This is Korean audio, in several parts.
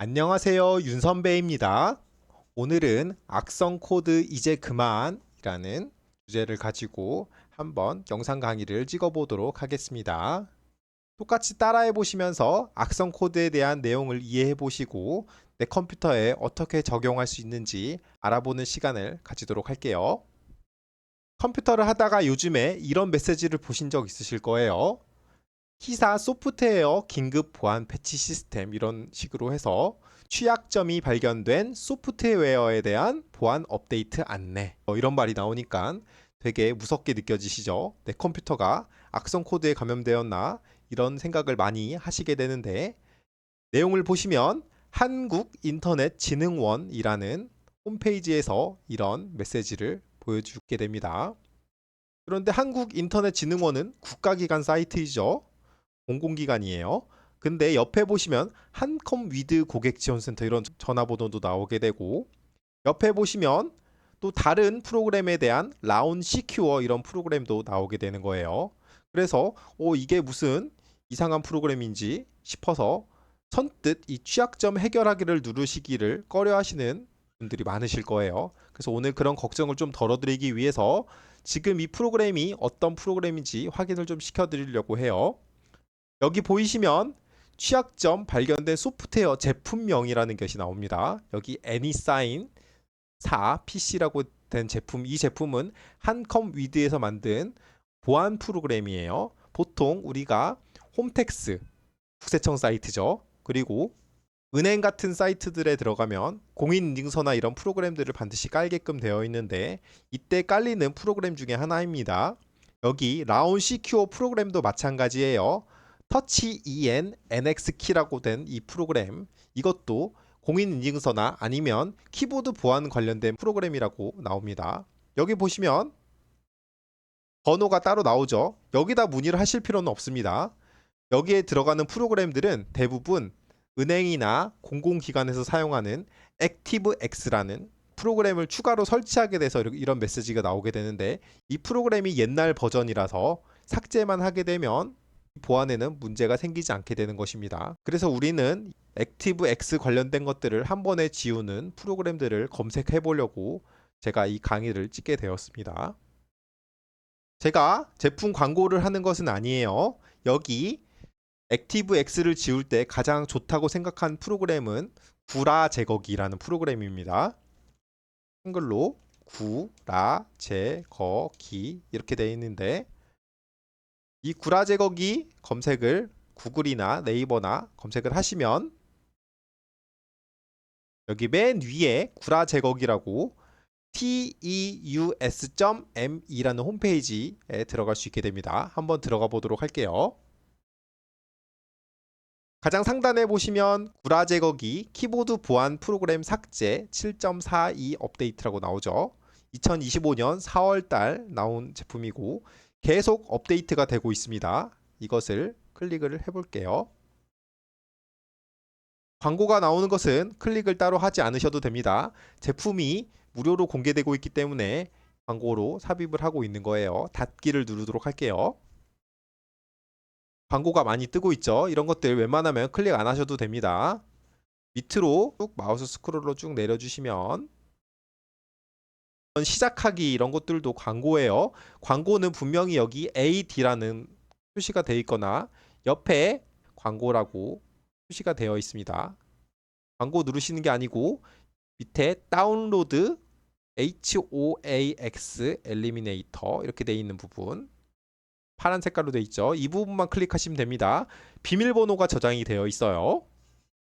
안녕하세요. 윤선배입니다. 오늘은 악성 코드 이제 그만이라는 주제를 가지고 한번 영상 강의를 찍어보도록 하겠습니다. 똑같이 따라해 보시면서 악성 코드에 대한 내용을 이해해 보시고 내 컴퓨터에 어떻게 적용할 수 있는지 알아보는 시간을 가지도록 할게요. 컴퓨터를 하다가 요즘에 이런 메시지를 보신 적 있으실 거예요. 기사 소프트웨어 긴급 보안 패치 시스템 이런 식으로 해서 취약점이 발견된 소프트웨어에 대한 보안 업데이트 안내 이런 말이 나오니까 되게 무섭게 느껴지시죠? 내 컴퓨터가 악성 코드에 감염되었나 이런 생각을 많이 하시게 되는데 내용을 보시면 한국인터넷진흥원이라는 홈페이지에서 이런 메시지를 보여주게 됩니다. 그런데 한국인터넷진흥원은 국가기관 사이트이죠. 공공기관이에요. 근데 옆에 보시면 한컴위드 고객지원센터 이런 전화번호도 나오게 되고 옆에 보시면 또 다른 프로그램에 대한 라운 시큐어 이런 프로그램도 나오게 되는 거예요. 그래서 이게 무슨 이상한 프로그램인지 싶어서 선뜻 이 취약점 해결하기를 누르시기를 꺼려 하시는 분들이 많으실 거예요. 그래서 오늘 그런 걱정을 좀 덜어드리기 위해서 지금 이 프로그램이 어떤 프로그램인지 확인을 좀 시켜드리려고 해요. 여기 보이시면 취약점 발견된 소프트웨어 제품명이라는 것이 나옵니다. 여기 애니사인 4 PC라고 된 제품, 이 제품은 한컴위드에서 만든 보안 프로그램이에요. 보통 우리가 홈택스, 국세청 사이트죠. 그리고 은행 같은 사이트들에 들어가면 공인인증서나 이런 프로그램들을 반드시 깔게끔 되어 있는데 이때 깔리는 프로그램 중에 하나입니다. 여기 라운 시큐어 프로그램도 마찬가지예요. 터치 EN NX 키라고 된 이 프로그램 이것도 공인인증서나 아니면 키보드 보안 관련된 프로그램이라고 나옵니다. 여기 보시면 번호가 따로 나오죠. 여기다 문의를 하실 필요는 없습니다. 여기에 들어가는 프로그램들은 대부분 은행이나 공공기관에서 사용하는 액티브엑스라는 프로그램을 추가로 설치하게 돼서 이런 메시지가 나오게 되는데 이 프로그램이 옛날 버전이라서 삭제만 하게 되면 보안에는 문제가 생기지 않게 되는 것입니다. 그래서 우리는 액티브엑스 관련된 것들을 한 번에 지우는 프로그램들을 검색해 보려고 제가 이 강의를 찍게 되었습니다. 제가 제품 광고를 하는 것은 아니에요. 여기 액티브엑스를 지울 때 가장 좋다고 생각한 프로그램은 구라 제거기라는 프로그램입니다. 한글로 구라 제거기 이렇게 되어 있는데 이 구라 제거기 검색을 구글이나 네이버나 검색을 하시면 여기 맨 위에 구라 제거기라고 teus.me라는 홈페이지에 들어갈 수 있게 됩니다. 한번 들어가 보도록 할게요. 가장 상단에 보시면 구라 제거기 키보드 보안 프로그램 삭제 7.42 업데이트라고 나오죠. 2025년 4월달 나온 제품이고 계속 업데이트가 되고 있습니다. 이것을 클릭을 해볼게요. 광고가 나오는 것은 클릭을 따로 하지 않으셔도 됩니다. 제품이 무료로 공개되고 있기 때문에 광고로 삽입을 하고 있는 거예요. 닫기를 누르도록 할게요. 광고가 많이 뜨고 있죠. 이런 것들 웬만하면 클릭 안 하셔도 됩니다. 밑으로 쭉 마우스 스크롤로 쭉 내려주시면 시작하기 이런 것들도 광고예요. 광고는 분명히 여기 AD라는 표시가 되어 있거나 옆에 광고라고 표시가 되어 있습니다. 광고 누르시는 게 아니고 밑에 다운로드 HOAX 엘리미네이터 이렇게 되어 있는 부분 파란 색깔로 되어 있죠. 이 부분만 클릭하시면 됩니다. 비밀번호가 저장이 되어 있어요.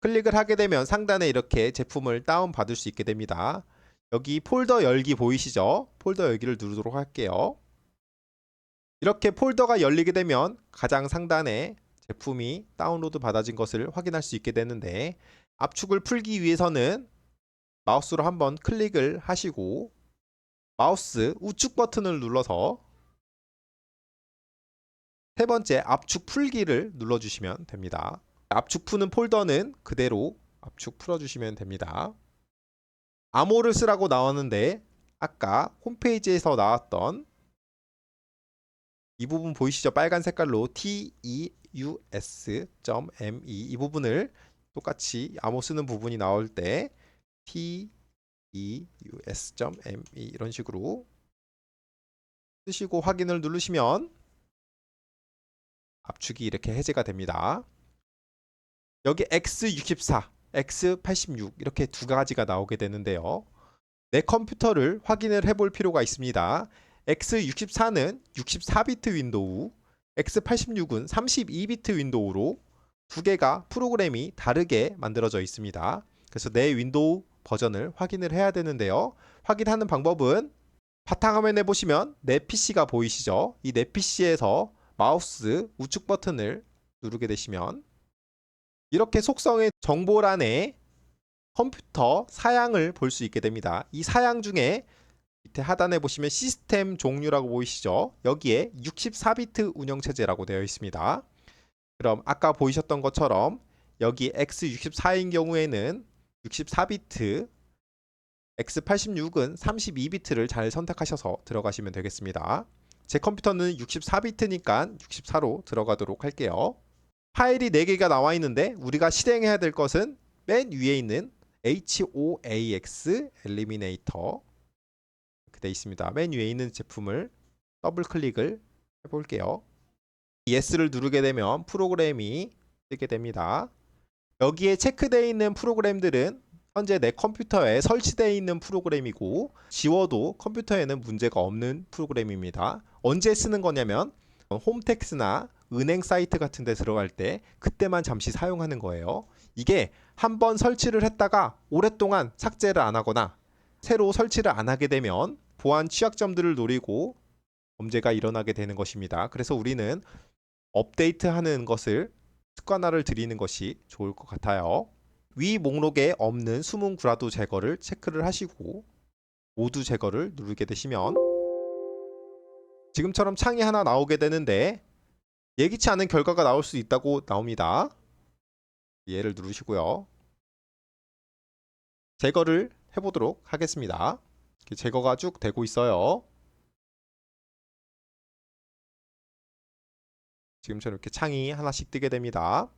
클릭을 하게 되면 상단에 이렇게 제품을 다운받을 수 있게 됩니다. 여기 폴더 열기 보이시죠? 폴더 열기를 누르도록 할게요. 이렇게 폴더가 열리게 되면 가장 상단에 제품이 다운로드 받아진 것을 확인할 수 있게 되는데 압축을 풀기 위해서는 마우스로 한번 클릭을 하시고 마우스 우측 버튼을 눌러서 세 번째 압축 풀기를 눌러주시면 됩니다. 압축 푸는 폴더는 그대로 압축 풀어주시면 됩니다. 아모르스라고 나왔는데 아까 홈페이지에서 나왔던 이 부분 보이시죠? 빨간 색깔로 teus.me 이 부분을 똑같이 암호 쓰는 부분이 나올 때 teus.me 이런 식으로 쓰시고 확인을 누르시면 압축이 이렇게 해제가 됩니다. 여기 x64, x86 이렇게 두 가지가 나오게 되는데요. 내 컴퓨터를 확인을 해볼 필요가 있습니다. x64는 64비트 윈도우, x86은 32비트 윈도우로 두 개가 프로그램이 다르게 만들어져 있습니다. 그래서 내 윈도우 버전을 확인을 해야 되는데요. 확인하는 방법은 바탕화면에 보시면 내 PC가 보이시죠? 이 내 PC에서 마우스 우측 버튼을 누르게 되시면 이렇게 속성의 정보란에 컴퓨터 사양을 볼 수 있게 됩니다. 이 사양 중에 밑에 하단에 보시면 시스템 종류라고 보이시죠? 여기에 64비트 운영체제라고 되어 있습니다. 그럼 아까 보이셨던 것처럼 여기 x64인 경우에는 64비트, x86은 32비트를 잘 선택하셔서 들어가시면 되겠습니다. 제 컴퓨터는 64비트니까 64로 들어가도록 할게요. 파일이 4개가 나와 있는데 우리가 실행해야 될 것은 맨 위에 있는 HOAX 엘리미네이터 이렇게 되어 있습니다. 맨 위에 있는 제품을 더블 클릭을 해볼게요. Yes를 누르게 되면 프로그램이 뜨게 됩니다. 여기에 체크되어 있는 프로그램들은 현재 내 컴퓨터에 설치되어 있는 프로그램이고 지워도 컴퓨터에는 문제가 없는 프로그램입니다. 언제 쓰는 거냐면 홈택스나 은행 사이트 같은 데 들어갈 때 그때만 잠시 사용하는 거예요. 이게 한번 설치를 했다가 오랫동안 삭제를 안 하거나 새로 설치를 안 하게 되면 보안 취약점들을 노리고 범죄가 일어나게 되는 것입니다. 그래서 우리는 업데이트하는 것을 습관화를 들이는 것이 좋을 것 같아요. 위 목록에 없는 숨은 구라도 제거를 체크를 하시고 모두 제거를 누르게 되시면 지금처럼 창이 하나 나오게 되는데 예기치 않은 결과가 나올 수 있다고 나옵니다. 얘를 누르시고요. 제거를 해보도록 하겠습니다. 제거가 쭉 되고 있어요. 지금처럼 이렇게 창이 하나씩 뜨게 됩니다.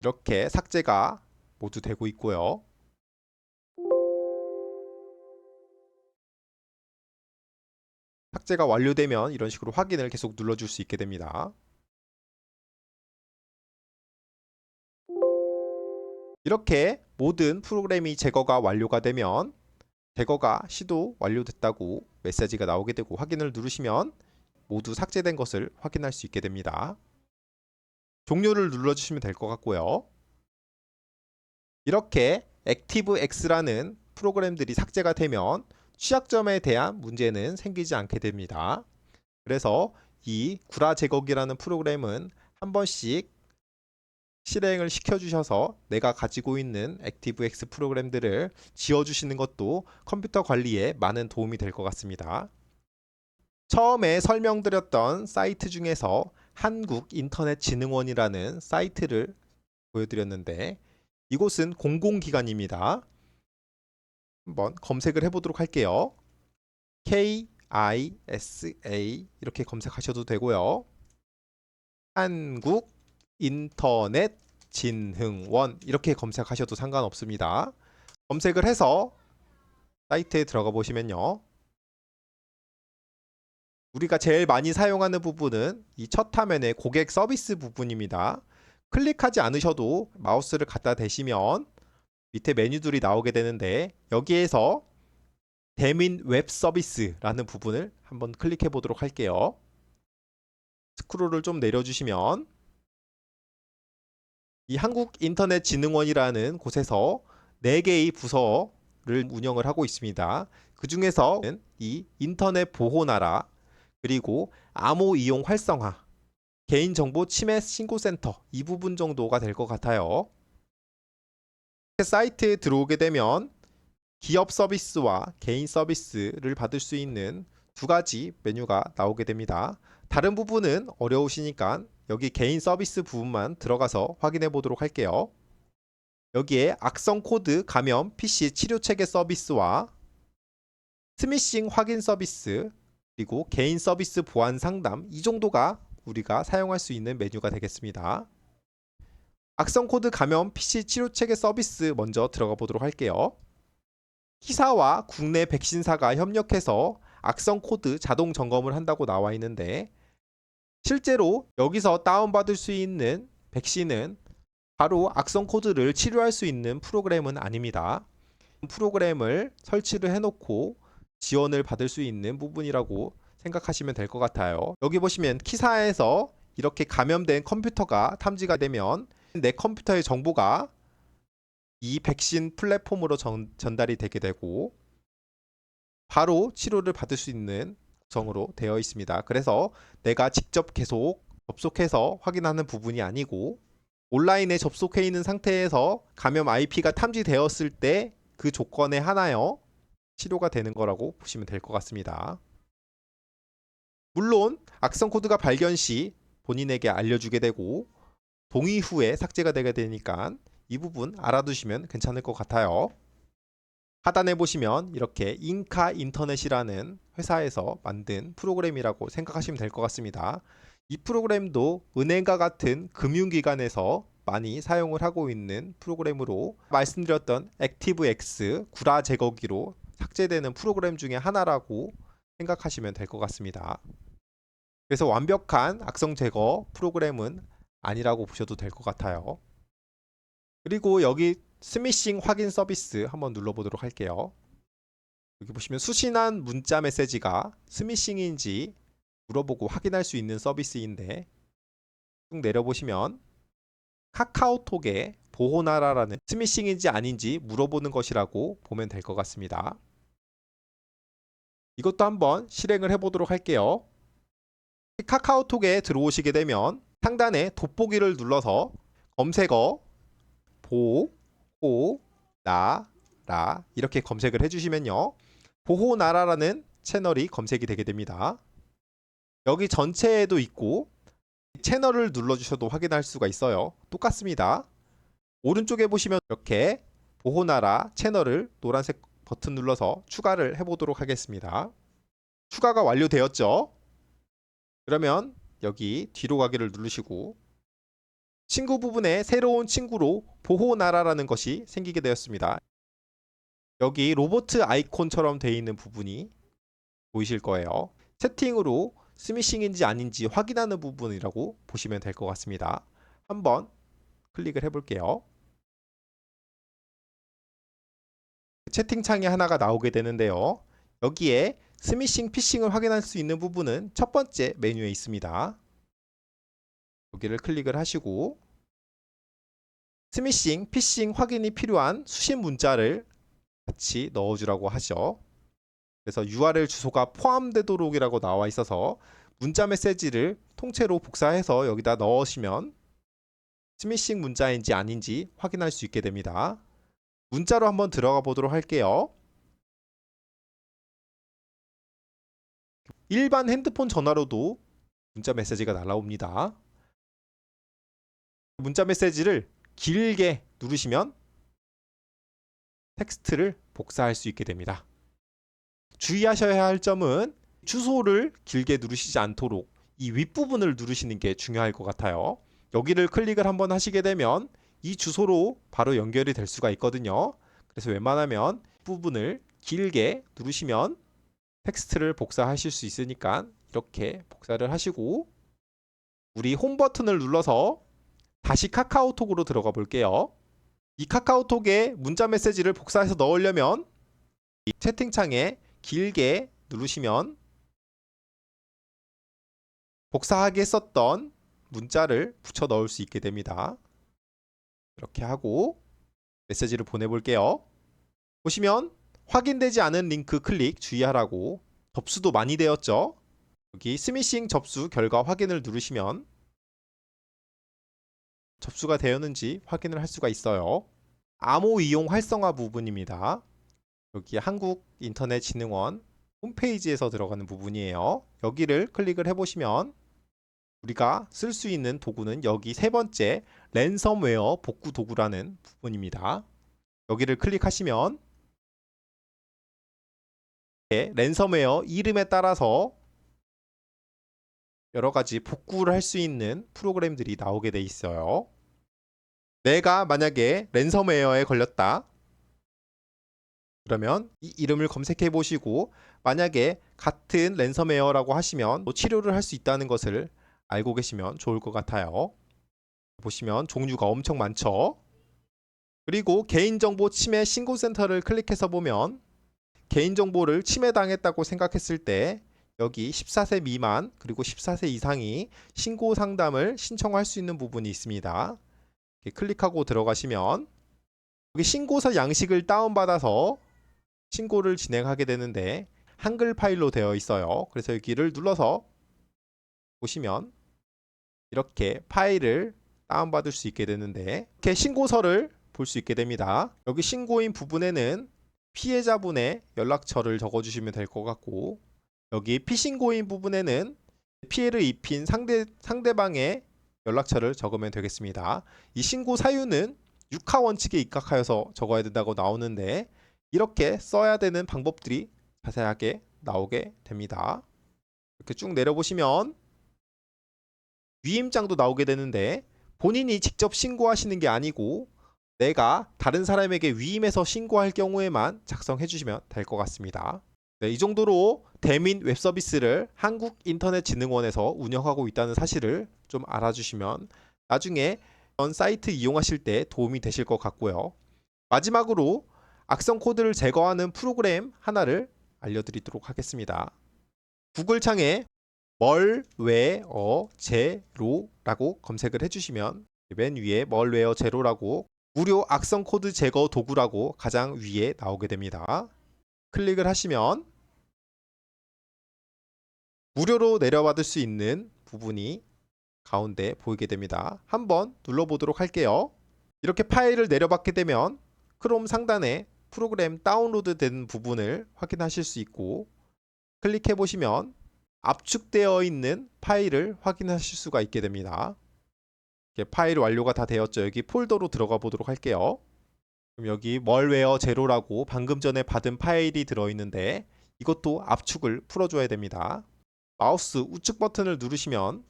이렇게 삭제가 모두 되고 있고요. 삭제가 완료되면 이런 식으로 확인을 계속 눌러줄 수 있게 됩니다. 이렇게 모든 프로그램이 제거가 완료가 되면 제거가 시도 완료됐다고 메시지가 나오게 되고 확인을 누르시면 모두 삭제된 것을 확인할 수 있게 됩니다. 종료를 눌러주시면 될 것 같고요. 이렇게 ActiveX라는 프로그램들이 삭제가 되면 취약점에 대한 문제는 생기지 않게 됩니다. 그래서 이 구라 제거기라는 프로그램은 한 번씩 실행을 시켜주셔서 내가 가지고 있는 ActiveX 프로그램들을 지워주시는 것도 컴퓨터 관리에 많은 도움이 될 것 같습니다. 처음에 설명드렸던 사이트 중에서 한국인터넷진흥원이라는 사이트를 보여드렸는데 이곳은 공공기관입니다. 한번 검색을 해보도록 할게요. KISA 이렇게 검색하셔도 되고요. 한국인터넷진흥원 이렇게 검색하셔도 상관없습니다. 검색을 해서 사이트에 들어가 보시면요. 우리가 제일 많이 사용하는 부분은 이 첫 화면의 고객 서비스 부분입니다. 클릭하지 않으셔도 마우스를 갖다 대시면 밑에 메뉴들이 나오게 되는데 여기에서 대민 웹 서비스라는 부분을 한번 클릭해 보도록 할게요. 스크롤을 좀 내려주시면 이 한국인터넷진흥원이라는 곳에서 4개의 부서를 운영을 하고 있습니다. 그 중에서 이 인터넷 보호나라 그리고 암호 이용 활성화 개인정보 침해 신고센터 이 부분 정도가 될 것 같아요. 사이트에 들어오게 되면 기업 서비스와 개인 서비스를 받을 수 있는 두 가지 메뉴가 나오게 됩니다. 다른 부분은 어려우시니까 여기 개인 서비스 부분만 들어가서 확인해 보도록 할게요. 여기에 악성 코드 감염 PC 치료 체계 서비스와 스미싱 확인 서비스, 그리고 개인 서비스 보안 상담, 이 정도가 우리가 사용할 수 있는 메뉴가 되겠습니다. 악성 코드 감염 PC 치료 체계 서비스 먼저 들어가 보도록 할게요. T사와 국내 백신사가 협력해서 악성 코드 자동 점검을 한다고 나와 있는데, 실제로 여기서 다운받을 수 있는 백신은 바로 악성 코드를 치료할 수 있는 프로그램은 아닙니다. 프로그램을 설치를 해놓고 지원을 받을 수 있는 부분이라고 생각하시면 될 것 같아요. 여기 보시면 T사에서 이렇게 감염된 컴퓨터가 탐지가 되면 내 컴퓨터의 정보가 이 백신 플랫폼으로 전달이 되게 되고 바로 치료를 받을 수 있는 구성으로 되어 있습니다. 그래서 내가 직접 계속 접속해서 확인하는 부분이 아니고 온라인에 접속해 있는 상태에서 감염 IP가 탐지되었을 때 그 조건에 한하여 치료가 되는 거라고 보시면 될 것 같습니다. 물론 악성 코드가 발견 시 본인에게 알려주게 되고 동의 후에 삭제가 되게 되니까 이 부분 알아두시면 괜찮을 것 같아요. 하단에 보시면 이렇게 인카 인터넷이라는 회사에서 만든 프로그램이라고 생각하시면 될 것 같습니다. 이 프로그램도 은행과 같은 금융기관에서 많이 사용을 하고 있는 프로그램으로 말씀드렸던 액티브엑스 구라 제거기로 삭제되는 프로그램 중에 하나라고 생각하시면 될 것 같습니다. 그래서 완벽한 악성 제거 프로그램은 아니라고 보셔도 될 것 같아요. 그리고 여기 스미싱 확인 서비스 한번 눌러보도록 할게요. 여기 보시면 수신한 문자 메시지가 스미싱인지 물어보고 확인할 수 있는 서비스인데, 쭉 내려보시면 카카오톡에 보호나라라는 스미싱인지 아닌지 물어보는 것이라고 보면 될 것 같습니다. 이것도 한번 실행을 해보도록 할게요. 카카오톡에 들어오시게 되면 상단에 돋보기를 눌러서 검색어 보호나라 이렇게 검색을 해주시면요, 보호나라라는 채널이 검색이 되게 됩니다. 여기 전체에도 있고 채널을 눌러주셔도 확인할 수가 있어요. 똑같습니다. 오른쪽에 보시면 이렇게 보호나라 채널을 노란색 버튼 눌러서 추가를 해보도록 하겠습니다. 추가가 완료되었죠? 그러면 여기 뒤로 가기를 누르시고 친구 부분에 새로운 친구로 보호나라라는 것이 생기게 되었습니다. 여기 로봇 아이콘처럼 되어 있는 부분이 보이실 거예요. 채팅으로 스미싱인지 아닌지 확인하는 부분이라고 보시면 될 것 같습니다. 한번 클릭을 해볼게요. 채팅창이 하나가 나오게 되는데요. 여기에 스미싱, 피싱을 확인할 수 있는 부분은 첫 번째 메뉴에 있습니다. 여기를 클릭을 하시고 스미싱, 피싱 확인이 필요한 수신 문자를 같이 넣어주라고 하죠. 그래서 URL 주소가 포함되도록이라고 나와 있어서 문자 메시지를 통째로 복사해서 여기다 넣으시면 스미싱 문자인지 아닌지 확인할 수 있게 됩니다. 문자로 한번 들어가 보도록 할게요. 일반 핸드폰 전화로도 문자 메시지가 날아옵니다. 문자 메시지를 길게 누르시면 텍스트를 복사할 수 있게 됩니다. 주의하셔야 할 점은 주소를 길게 누르시지 않도록 이 윗부분을 누르시는 게 중요할 것 같아요. 여기를 클릭을 한번 하시게 되면 이 주소로 바로 연결이 될 수가 있거든요. 그래서 웬만하면 부분을 길게 누르시면 텍스트를 복사하실 수 있으니까 이렇게 복사를 하시고 우리 홈 버튼을 눌러서 다시 카카오톡으로 들어가 볼게요. 이 카카오톡에 문자 메시지를 복사해서 넣으려면 이 채팅창에 길게 누르시면 복사하기 했었던 문자를 붙여 넣을 수 있게 됩니다. 이렇게 하고 메시지를 보내볼게요. 보시면 확인되지 않은 링크 클릭 주의하라고 접수도 많이 되었죠. 여기 스미싱 접수 결과 확인을 누르시면 접수가 되었는지 확인을 할 수가 있어요. 암호 이용 활성화 부분입니다. 여기 한국인터넷진흥원 홈페이지에서 들어가는 부분이에요. 여기를 클릭을 해보시면 우리가 쓸 수 있는 도구는 여기 세 번째 랜섬웨어 복구 도구라는 부분입니다. 여기를 클릭하시면 랜섬웨어 이름에 따라서 여러 가지 복구를 할 수 있는 프로그램들이 나오게 돼 있어요. 내가 만약에 랜섬웨어에 걸렸다. 그러면 이 이름을 검색해 보시고 만약에 같은 랜섬웨어라고 하시면 또 치료를 할 수 있다는 것을 알고 계시면 좋을 것 같아요. 보시면 종류가 엄청 많죠. 그리고 개인정보 침해 신고센터를 클릭해서 보면 개인정보를 침해당했다고 생각했을 때 여기 14세 미만 그리고 14세 이상이 신고 상담을 신청할 수 있는 부분이 있습니다. 클릭하고 들어가시면 여기 신고서 양식을 다운받아서 신고를 진행하게 되는데 한글 파일로 되어 있어요. 그래서 여기를 눌러서 보시면 이렇게 파일을 다운받을 수 있게 되는데 이렇게 신고서를 볼 수 있게 됩니다. 여기 신고인 부분에는 피해자분의 연락처를 적어주시면 될 것 같고 여기 피신고인 부분에는 피해를 입힌 상대방의 연락처를 적으면 되겠습니다. 이 신고 사유는 육하 원칙에 입각하여서 적어야 된다고 나오는데 이렇게 써야 되는 방법들이 자세하게 나오게 됩니다. 이렇게 쭉 내려보시면 위임장도 나오게 되는데 본인이 직접 신고하시는 게 아니고 내가 다른 사람에게 위임해서 신고할 경우에만 작성해 주시면 될 것 같습니다. 네, 이 정도로 대민 웹서비스를 한국인터넷진흥원에서 운영하고 있다는 사실을 좀 알아주시면 나중에 이런 사이트 이용하실 때 도움이 되실 것 같고요. 마지막으로 악성 코드를 제거하는 프로그램 하나를 알려드리도록 하겠습니다. 구글 창에 멀웨어 제로라고 검색을 해주시면 맨 위에 멀웨어 제로라고 무료 악성 코드 제거 도구라고 가장 위에 나오게 됩니다. 클릭을 하시면 무료로 내려받을 수 있는 부분이 가운데 보이게 됩니다. 한번 눌러보도록 할게요. 이렇게 파일을 내려받게 되면 크롬 상단에 프로그램 다운로드 된 부분을 확인하실 수 있고 클릭해 보시면 압축되어 있는 파일을 확인하실 수가 있게 됩니다. 파일 완료가 다 되었죠. 여기 폴더로 들어가 보도록 할게요. 그럼 여기 멀웨어 제로라고 방금 전에 받은 파일이 들어있는데 이것도 압축을 풀어줘야 됩니다. 마우스 우측 버튼을 누르시면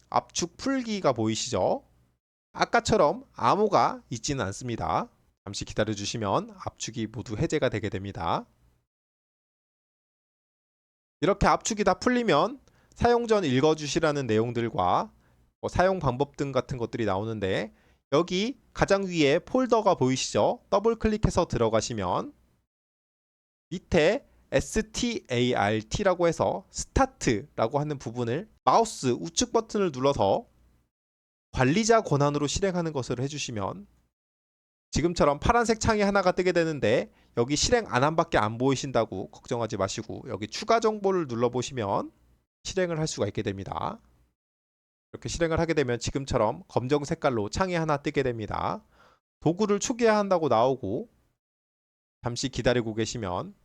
압축 풀기가 보이시죠? 아까처럼 암호가 있지는 않습니다. 잠시 기다려 주시면 압축이 모두 해제가 되게 됩니다. 이렇게 압축이 다 풀리면 사용 전 읽어주시라는 내용들과 사용 방법 등 같은 것들이 나오는데 여기 가장 위에 폴더가 보이시죠? 더블 클릭해서 들어가시면 밑에 START라고 해서 스타트라고 하는 부분을 마우스 우측 버튼을 눌러서 관리자 권한으로 실행하는 것을 해주시면 지금처럼 파란색 창이 하나가 뜨게 되는데 여기 실행 안 한 밖에 안 보이신다고 걱정하지 마시고 여기 추가 정보를 눌러보시면 실행을 할 수가 있게 됩니다. 이렇게 실행을 하게 되면 지금처럼 검정 색깔로 창이 하나 뜨게 됩니다. 도구를 초기화한다고 나오고 잠시 기다리고 계시면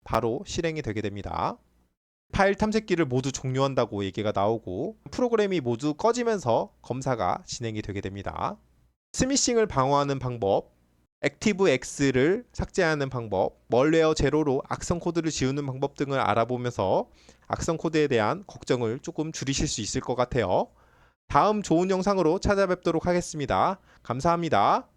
바로 실행이 되게 됩니다. 파일 탐색기를 모두 종료한다고 얘기가 나오고 프로그램이 모두 꺼지면서 검사가 진행이 되게 됩니다. 스미싱을 방어하는 방법, 액티브엑스를 삭제하는 방법, 멀웨어 제로로 악성 코드를 지우는 방법 등을 알아보면서 악성 코드에 대한 걱정을 조금 줄이실 수 있을 것 같아요. 다음 좋은 영상으로 찾아뵙도록 하겠습니다. 감사합니다.